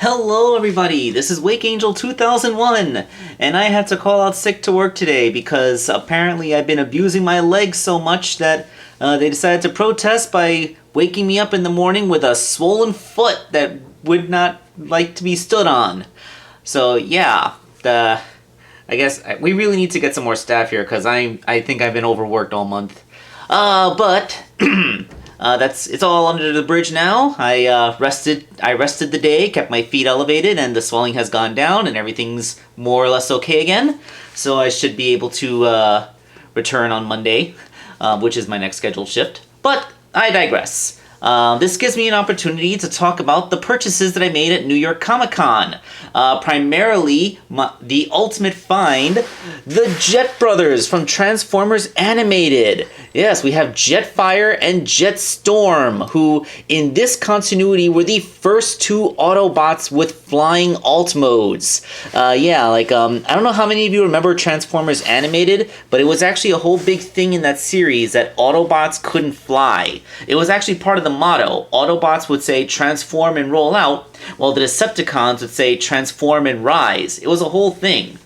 Hello everybody, this is Wake Angel 2001, and I had to call out sick to work today because apparently I've been abusing my legs so much that they decided to protest by waking me up in the morning with a swollen foot that would not like to be stood on. So yeah, I guess we really need to get some more staff here because I think I've been overworked all month. But it's all under the bridge now. I rested the day, kept my feet elevated, and the swelling has gone down, and everything's more or less okay again. So I should be able to return on Monday, which is my next scheduled shift. But I digress. This gives me an opportunity to talk about the purchases that I made at New York Comic Con. Primarily, the ultimate find, the Jet Brothers from Transformers Animated. Yes, we have Jetfire and Jetstorm, who in this continuity were the first two Autobots with flying alt modes. I don't know how many of you remember Transformers Animated, but it was actually a whole big thing in that series that Autobots couldn't fly. It was actually part of the motto. Autobots would say transform and roll out, while the Decepticons would say transform and rise. It was a whole thing.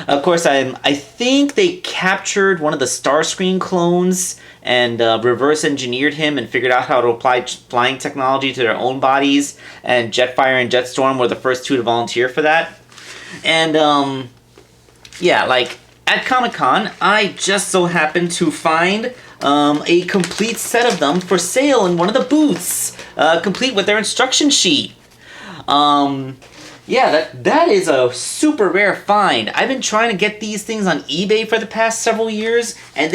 Of course, I think they captured one of the Starscream clones and reverse engineered him and figured out how to apply flying technology to their own bodies, and Jetfire and Jetstorm were the first two to volunteer for that. And at Comic-Con, I just so happened to find a complete set of them for sale in one of the booths, complete with their instruction sheet. That is a super rare find. I've been trying to get these things on eBay for the past several years, and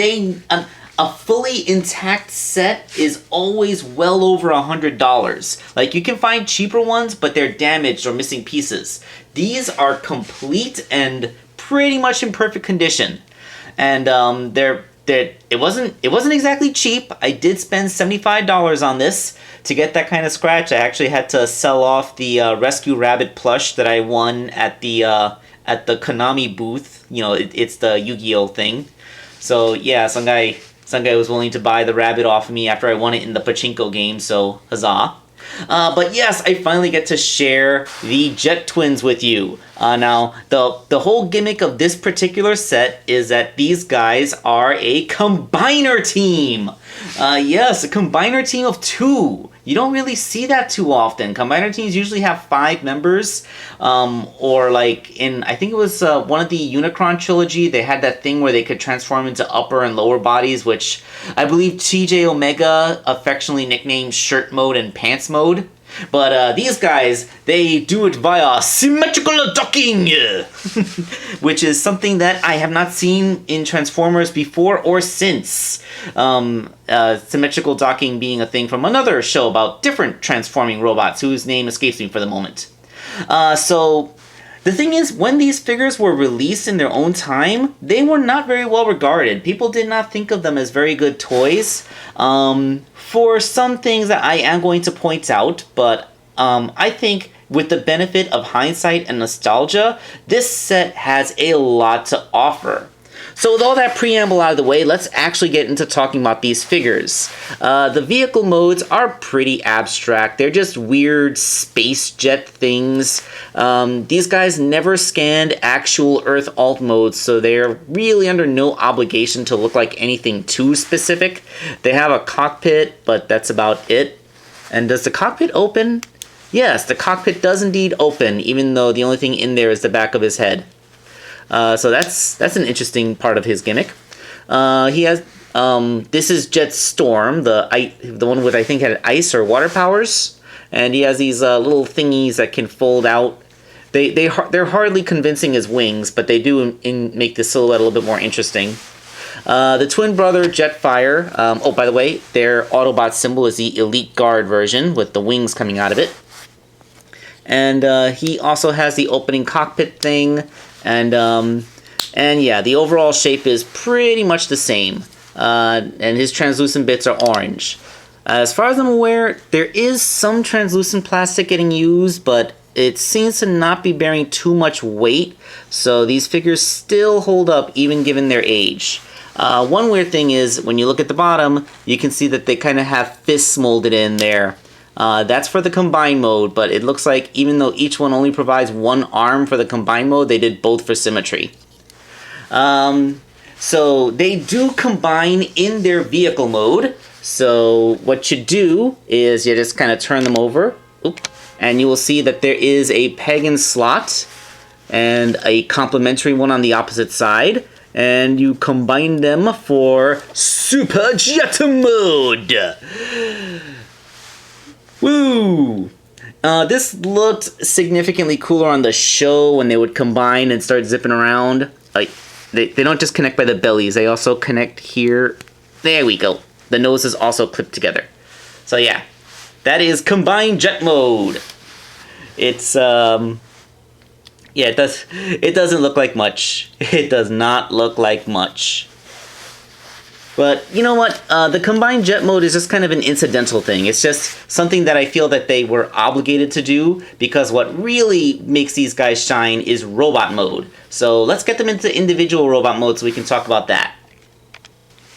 a fully intact set is always well over $100. Like, you can find cheaper ones, but they're damaged or missing pieces. These are complete and pretty much in perfect condition, and it wasn't exactly cheap. I did spend $75 on this. To get that kind of scratch, I actually had to sell off the Rescue Rabbit plush that I won at the Konami booth. You know, it's the Yu-Gi-Oh thing. So yeah, some guy was willing to buy the rabbit off of me after I won it in the pachinko game. So huzzah! But yes, I finally get to share the Jet Twins with you. Now, the whole gimmick of this particular set is that these guys are a combiner team. Yes, a combiner team of two. You don't really see that too often. Combiner teams usually have 5 members, or like in, I think it was one of the Unicron trilogy, they had that thing where they could transform into upper and lower bodies, which I believe TJ Omega affectionately nicknamed Shirt Mode and Pants Mode. But these guys, they do it via symmetrical docking, which is something that I have not seen in Transformers before or since. Symmetrical docking being a thing from another show about different transforming robots, whose name escapes me for the moment. So the thing is, when these figures were released in their own time, they were not very well regarded. People did not think of them as very good toys. For some things that I am going to point out, but I think with the benefit of hindsight and nostalgia, this set has a lot to offer. So with all that preamble out of the way, let's actually get into talking about these figures. The vehicle modes are pretty abstract. They're just weird space jet things. These guys never scanned actual Earth alt modes, so they're really under no obligation to look like anything too specific. They have a cockpit, but that's about it. And does the cockpit open? Yes, the cockpit does indeed open, even though the only thing in there is the back of his head. So that's an interesting part of his gimmick. He has this is Jetstorm, the one with, I think, had ice or water powers, and he has these little thingies that can fold out. They're hardly convincing as wings, but they do make the silhouette a little bit more interesting. The twin brother Jetfire. Oh, by the way, their Autobot symbol is the Elite Guard version with the wings coming out of it, and he also has the opening cockpit thing. And yeah, the overall shape is pretty much the same. And his translucent bits are orange. As far as I'm aware, there is some translucent plastic getting used, but it seems to not be bearing too much weight. So these figures still hold up even given their age. One weird thing is when you look at the bottom, you can see that they kind of have fists molded in there. That's for the combined mode, but it looks like even though each one only provides one arm for the combined mode, they did both for symmetry. So they do combine in their vehicle mode. So what you do is you just kind of turn them over, and you will see that there is a peg and slot and a complementary one on the opposite side, and you combine them for Super Jet mode. Woo! This looked significantly cooler on the show when they would combine and start zipping around. Like, they don't just connect by the bellies, they also connect here. There we go. The nose is also clipped together. So yeah, that is combined jet mode. It's, yeah, it doesn't look like much. It does not look like much. But you know what? The combined jet mode is just kind of an incidental thing. It's just something that I feel that they were obligated to do, because what really makes these guys shine is robot mode. So let's get them into individual robot mode so we can talk about that.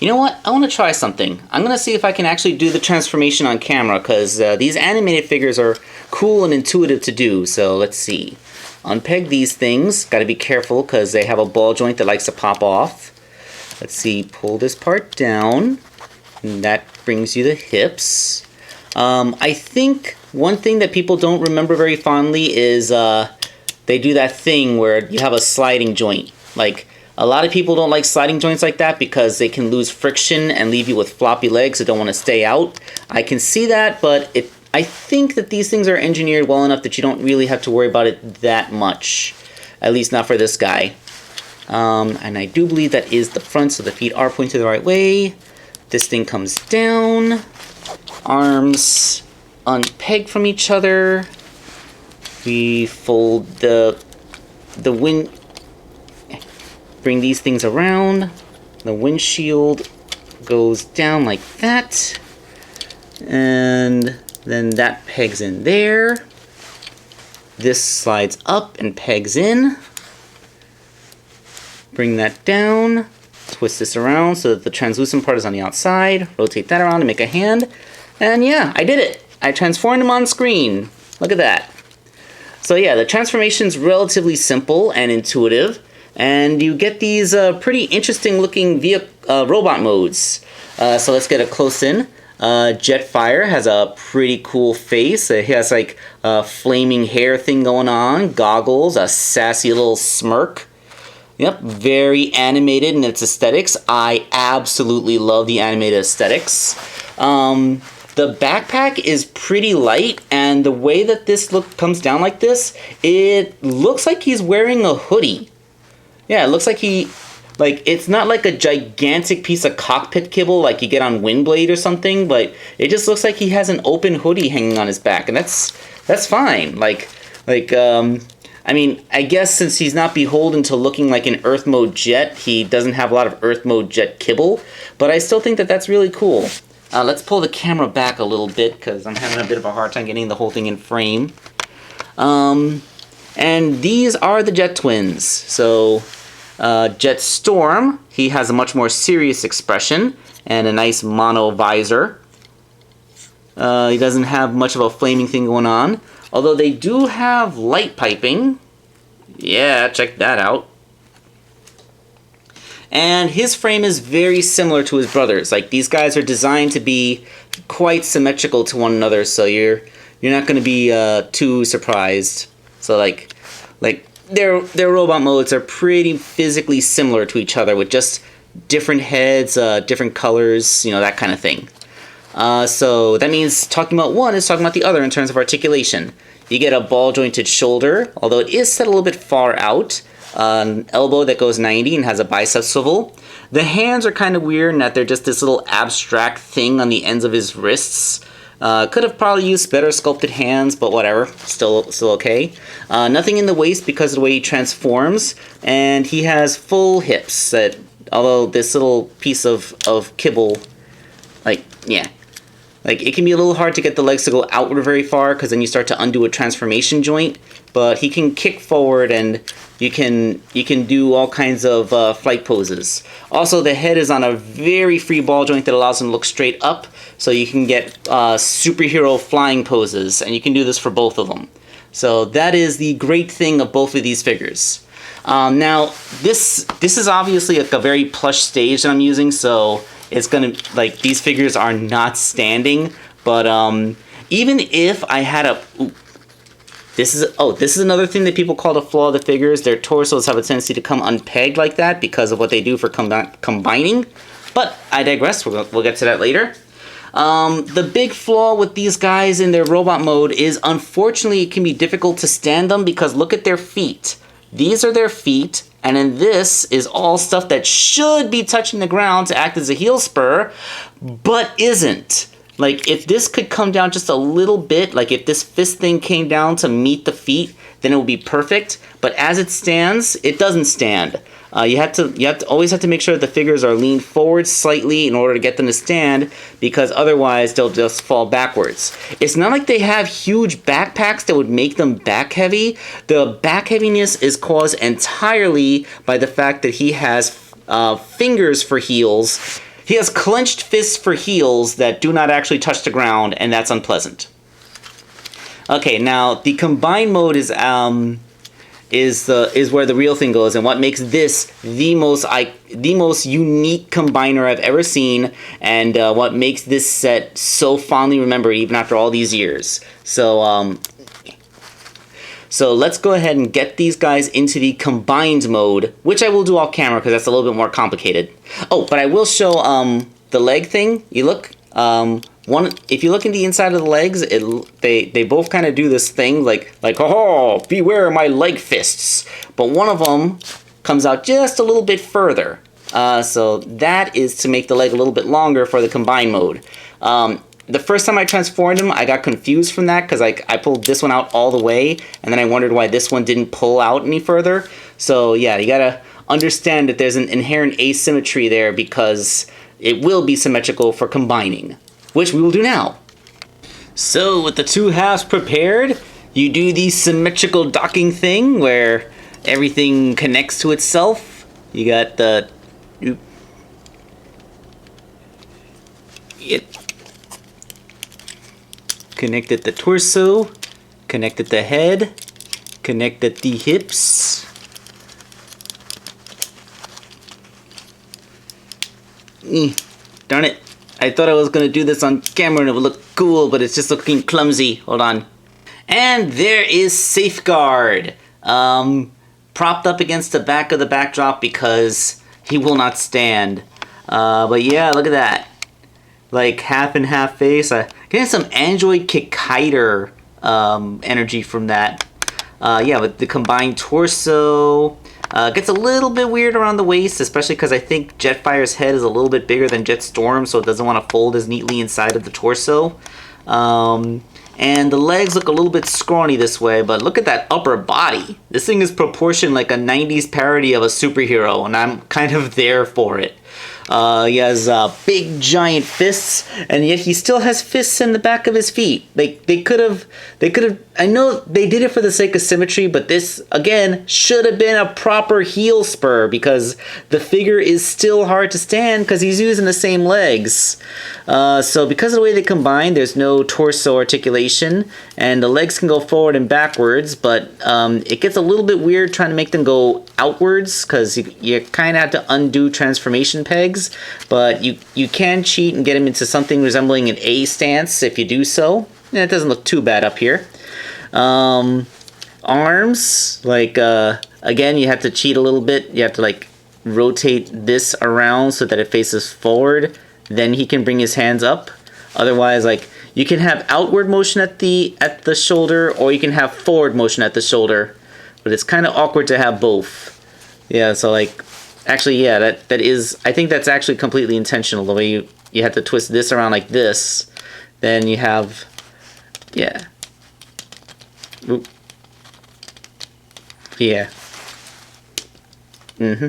You know what? I want to try something. I'm going to see if I can actually do the transformation on camera, because these animated figures are cool and intuitive to do. So let's see. Unpeg these things. Got to be careful because they have a ball joint that likes to pop off. Let's see. Pull this part down. And that brings you the hips. I think one thing that people don't remember very fondly is they do that thing where you have a sliding joint. Like, a lot of people don't like sliding joints like that because they can lose friction and leave you with floppy legs that don't want to stay out. I can see that, but I think that these things are engineered well enough that you don't really have to worry about it that much. At least not for this guy. And I do believe that is the front, so the feet are pointed the right way. This thing comes down. Arms unpeg from each other. We fold the wind. Bring these things around. The windshield goes down like that. And then that pegs in there. This slides up and pegs in. Bring that down. Twist this around so that the translucent part is on the outside. Rotate that around to make a hand. And yeah, I did it. I transformed them on screen. Look at that. So yeah, the transformation's relatively simple and intuitive. And you get these pretty interesting looking robot modes. So let's get a close in. Jetfire has a pretty cool face. He has like a flaming hair thing going on, goggles, a sassy little smirk. Yep, very animated in its aesthetics. I absolutely love the animated aesthetics. The backpack is pretty light, and the way that this comes down like this, it looks like he's wearing a hoodie. Yeah, it looks like it's not like a gigantic piece of cockpit kibble like you get on Windblade or something, but it just looks like he has an open hoodie hanging on his back, and that's fine. I mean, I guess since he's not beholden to looking like an Earth mode jet, he doesn't have a lot of Earth mode jet kibble, but I still think that that's really cool. Let's pull the camera back a little bit because I'm having a bit of a hard time getting the whole thing in frame. And these are the Jet Twins. So, Jetstorm, he has a much more serious expression and a nice mono visor. He doesn't have much of a flaming thing going on, although they do have light piping. Yeah, check that out. And his frame is very similar to his brother's. Like, these guys are designed to be quite symmetrical to one another, so you're not going to be too surprised. So like their robot modes are pretty physically similar to each other with just different heads, different colors, that kind of thing. So that means talking about one is talking about the other in terms of articulation. You get a ball jointed shoulder, although it is set a little bit far out. An elbow that goes 90 and has a bicep swivel. The hands are kind of weird in that they're just this little abstract thing on the ends of his wrists. Could have probably used better sculpted hands, but whatever, still okay. Nothing in the waist because of the way he transforms, and he has full hips. That although this little piece of kibble, it can be a little hard to get the legs to go outward very far because then you start to undo a transformation joint. but he can kick forward and you can do all kinds of flight poses. Also, the head is on a very free ball joint that allows him to look straight up, so you can get superhero flying poses, and you can do this for both of them. So that is the great thing of both of these figures. Now, this is obviously like a very plush stage that I'm using, so it's gonna, like, these figures are not standing, but even if I had a... Ooh, this is another thing that people call the flaw of the figures. Their torsos have a tendency to come unpegged like that because of what they do for combining. But I digress. We'll get to that later. The big flaw with these guys in their robot mode is, unfortunately, it can be difficult to stand them because look at their feet. These are their feet, and then this is all stuff that should be touching the ground to act as a heel spur, but isn't. Like, if this could come down just a little bit, like if this fist thing came down to meet the feet, then it would be perfect. But as it stands, it doesn't stand. You always have to make sure that the figures are leaned forward slightly in order to get them to stand, because otherwise they'll just fall backwards. It's not like they have huge backpacks that would make them back heavy. The back heaviness is caused entirely by the fact that he has fingers for heels. He has clenched fists for heels that do not actually touch the ground, and that's unpleasant. Okay, now the combined mode is where the real thing goes, and what makes this the most unique combiner I've ever seen, and what makes this set so fondly remembered even after all these years. So let's go ahead and get these guys into the combined mode, which I will do off camera because that's a little bit more complicated. Oh, but I will show the leg thing. You look, if you look in the inside of the legs, they both kind of do this thing like oh, beware my leg fists. But one of them comes out just a little bit further. So that is to make the leg a little bit longer for the combined mode. The first time I transformed him, I got confused from that because I pulled this one out all the way, and then I wondered why this one didn't pull out any further. So yeah, you gotta understand that there's an inherent asymmetry there because it will be symmetrical for combining, which we will do now. So with the two halves prepared, you do the symmetrical docking thing where everything connects to itself. You got the... Connected the torso, connected the head, connected the hips. Darn it. I thought I was going to do this on camera and it would look cool, but it's just looking clumsy. Hold on. And there is Safeguard. Propped up against the back of the backdrop because he will not stand. But yeah, look at that. Like half and half face. Getting some Android Kikaider energy from that. Yeah, with the combined torso. Gets a little bit weird around the waist, especially because I think Jetfire's head is a little bit bigger than Jetstorm, so it doesn't want to fold as neatly inside of the torso. And the legs look a little bit scrawny this way, but look at that upper body. This thing is proportioned like a 90s parody of a superhero, and I'm kind of there for it. He has big giant fists, and yet he still has fists in the back of his feet. They could have, I know they did it for the sake of symmetry, but this, again, should have been a proper heel spur because the figure is still hard to stand because he's using the same legs. So because of the way they combine, there's no torso articulation, and the legs can go forward and backwards, but it gets a little bit weird trying to make them go outwards because you kind of have to undo transformation pegs. But you can cheat and get him into something resembling an A stance if you do so. It doesn't look too bad up here. Arms, like, again, you have to cheat a little bit. You have to, like, rotate this around so that it faces forward. Then he can bring his hands up. Otherwise, like, you can have outward motion at the shoulder, or you can have forward motion at the shoulder. But it's kind of awkward to have both. Yeah, so, like... Actually, yeah, that is... I think that's actually completely intentional. The way you have to twist this around like this. Then you have... Yeah. Oop. Yeah. Mm-hmm.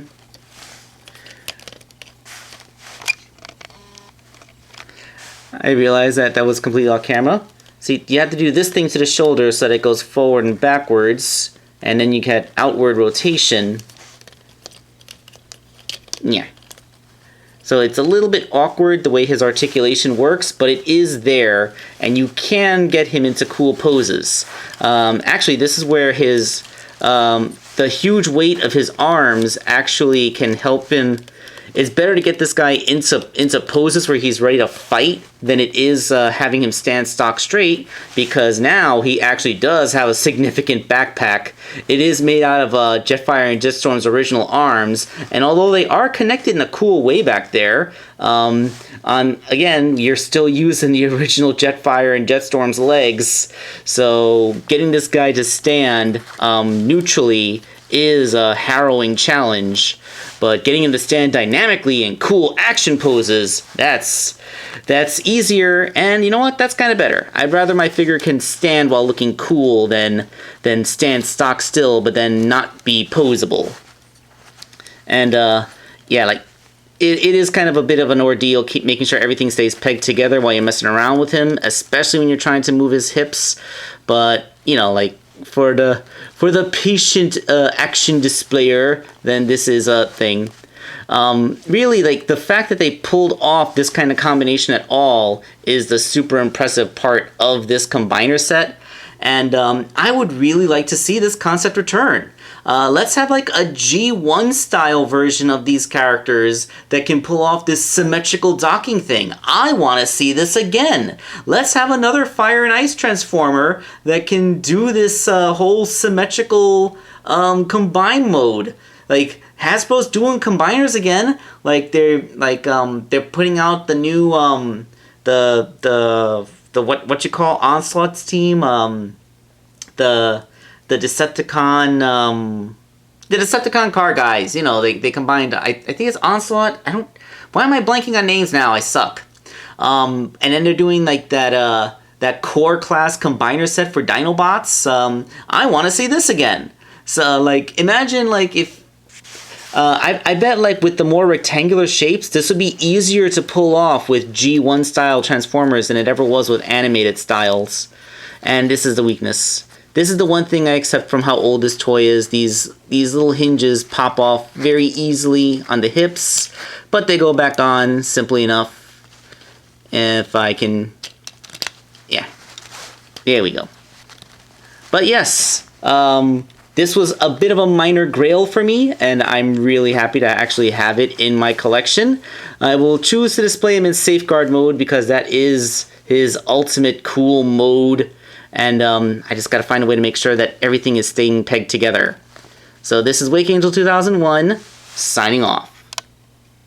I realized that was completely off camera. See, you have to do this thing to the shoulder so that it goes forward and backwards, and then you get outward rotation. Yeah. So it's a little bit awkward the way his articulation works, but it is there, and you can get him into cool poses. Actually, this is where his the huge weight of his arms actually can help him. It's better to get this guy into poses where he's ready to fight than it is having him stand stock straight, because now he actually does have a significant backpack. It is made out of Jetfire and Jetstorm's original arms, and although they are connected in a cool way back there, again, you're still using the original Jetfire and Jetstorm's legs, so getting this guy to stand neutrally is a harrowing challenge, but getting him to stand dynamically in cool action poses, that's easier, and you know what, that's kind of better. I'd rather my figure can stand while looking cool than stand stock still but then not be posable. And yeah, like it is kind of a bit of an ordeal, keep making sure everything stays pegged together while you're messing around with him, especially when you're trying to move his hips. But you know, like for the patient action displayer, then this is a thing. Really, like the fact that they pulled off this kind of combination at all is the super impressive part of this combiner set, and I would really like to see this concept return. Let's have like a G1 style version of these characters that can pull off this symmetrical docking thing. I want to see this again. Let's have another Fire and Ice Transformer that can do this whole symmetrical combine mode. Like Hasbro's doing combiners again. Like they're putting out the new the what you call Onslaught's team, the Decepticon car guys. You know, they combined, I think it's Onslaught. Why am I blanking on names now? I suck. And then they're doing like that core class combiner set for Dinobots. I want to see this again. So like imagine like if I bet like with the more rectangular shapes, this would be easier to pull off with G1 style Transformers than it ever was with animated styles. And this is the weakness. This is the one thing I accept from how old this toy is. These little hinges pop off very easily on the hips, but they go back on simply enough. If I can, yeah, there we go. But yes, this was a bit of a minor grail for me, and I'm really happy to actually have it in my collection. I will choose to display him in safeguard mode because that is his ultimate cool mode. And I just got to find a way to make sure that everything is staying pegged together. So this is Wake Angel 2001, signing off.